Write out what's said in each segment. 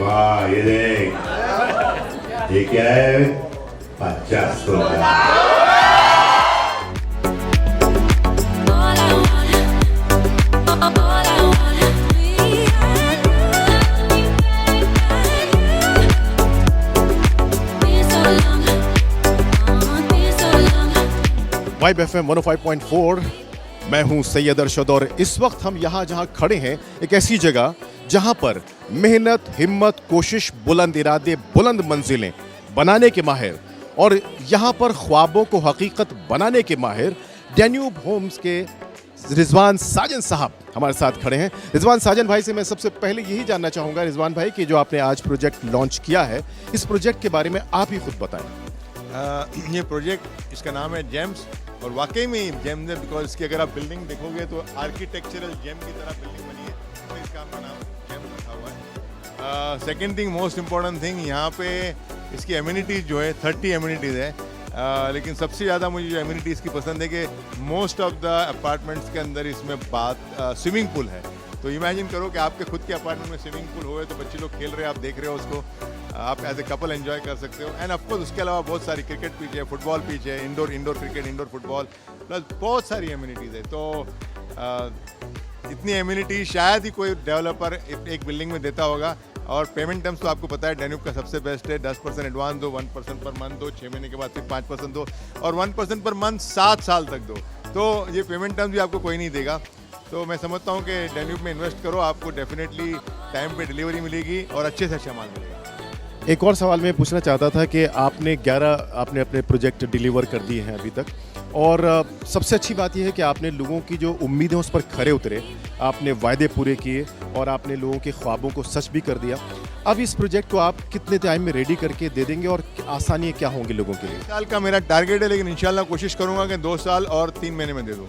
वाह ये देख, ये क्या है? 50 तोला। वाइब FM 105.4, मैं हूं सैयद अरशद और इस वक्त हम यहाँ जहाँ खड़े हैं एक ऐसी जगह जहाँ पर मेहनत, हिम्मत, कोशिश, बुलंद इरादे, बुलंद मंजिलें बनाने के माहिर और यहाँ पर ख्वाबों को हकीकत बनाने के माहिर डैन्यूब होम्स के रिजवान साजन साहब हमारे साथ खड़े हैं। रिजवान साजन भाई से मैं सबसे पहले यही जानना चाहूँगा रिजवान भाई कि जो आपने आज प्रोजेक्ट लॉन्च किया है, इस प्रोजेक्ट के बारे में आप ही खुद बताएं। ये प्रोजेक्ट, इसका नाम है जेम्स, और वाकई में जेम्स है बिकॉज इसकी अगर आप बिल्डिंग देखोगे तो आर्किटेक्चरल जेम की तरह बिल्डिंग बनी है, तो इसका आपका नाम जेम्स रखा हुआ है। Second thing, most important thing, यहाँ पे इसकी एम्यूनिटीज़ जो है 30 एम्यूनिटीज़ है, लेकिन सबसे ज़्यादा मुझे जो एम्यूनिटीज़ की पसंद है कि मोस्ट ऑफ द अपार्टमेंट्स के अंदर इसमें स्विमिंग पूल है। तो इमेजिन करो कि आपके खुद के अपार्टमेंट में स्विमिंग पूल हो, तो बच्चे लोग खेल रहे हैं, आप देख रहे हो उसको, आप एज ए कपल एंजॉय कर सकते हो। एंड ऑफकोर्स उसके अलावा बहुत सारी क्रिकेट पिच है, फुटबॉल पिच है, indoor cricket, indoor football, plus बहुत सारी एम्यूनिटीज़ है। तो इतनी एम्यूनिटी शायद ही कोई डेवलपर एक बिल्डिंग में देता होगा। और पेमेंट टर्म्स तो आपको पता है डैन्यूब का सबसे बेस्ट है, 10% एडवांस दो, 1% पर मंथ दो, 6 महीने के बाद फिर 5% दो, और 1% पर मंथ 7 साल तक दो। तो ये पेमेंट टर्म्स भी आपको कोई नहीं देगा। तो मैं समझता हूँ कि डैन्यूब में इन्वेस्ट करो, आपको डेफिनेटली टाइम पे डिलीवरी मिलेगी और अच्छे से अच्छा माल मिलेगा। एक और सवाल मैं पूछना चाहता था कि आपने 11 अपने प्रोजेक्ट डिलीवर कर दिए हैं अभी तक, और सबसे अच्छी बात यह है कि आपने लोगों की जो उम्मीदें उस पर खरे उतरे, आपने वायदे पूरे किए और आपने लोगों के ख्वाबों को सच भी कर दिया। अब इस प्रोजेक्ट को आप कितने टाइम में रेडी करके दे देंगे और आसानियाँ क्या होंगी लोगों के लिए? 1 साल का मेरा टारगेट है, लेकिन इंशाल्लाह कोशिश करूँगा कि 2 साल और 3 महीने में दे दूँ।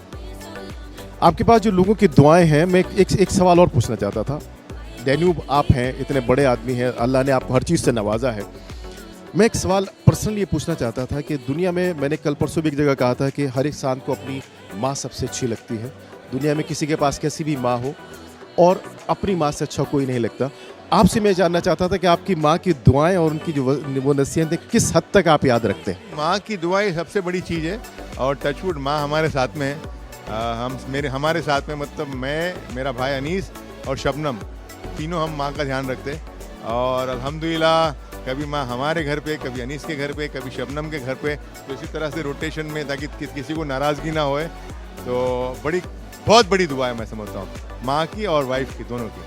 आपके पास जो लोगों की दुआएं हैं, मैं एक सवाल और पूछना चाहता था। डैन्यूब आप हैं, इतने बड़े आदमी हैं, अल्लाह ने आपको हर चीज़ से नवाजा है। मैं एक सवाल पर्सनली ये पूछना चाहता था कि दुनिया में, मैंने कल परसों भी एक जगह कहा था कि हर इंसान को अपनी माँ सबसे अच्छी लगती है। दुनिया में किसी के पास कैसी भी माँ हो और अपनी माँ से अच्छा कोई नहीं लगता। आपसे मैं जानना चाहता था कि आपकी माँ की दुआएं और उनकी जो वो नसीहतें किस हद तक आप याद रखते हैं? माँ की दुआएं सबसे बड़ी चीज़ है, और टचवुड माँ हमारे साथ में है। हमारे साथ में, मतलब मैं, मेरा भाई अनीस और शबनम, तीनों हम माँ का ध्यान रखते हैं। और अल्हम्दुलिल्लाह कभी माँ हमारे घर पे, कभी अनीस के घर पे, कभी शबनम के घर पे, तो इसी तरह से रोटेशन में, ताकि किसी को नाराज़गी ना होए। तो बहुत बड़ी दुआ है, मैं समझता हूँ, माँ की और वाइफ की, दोनों की।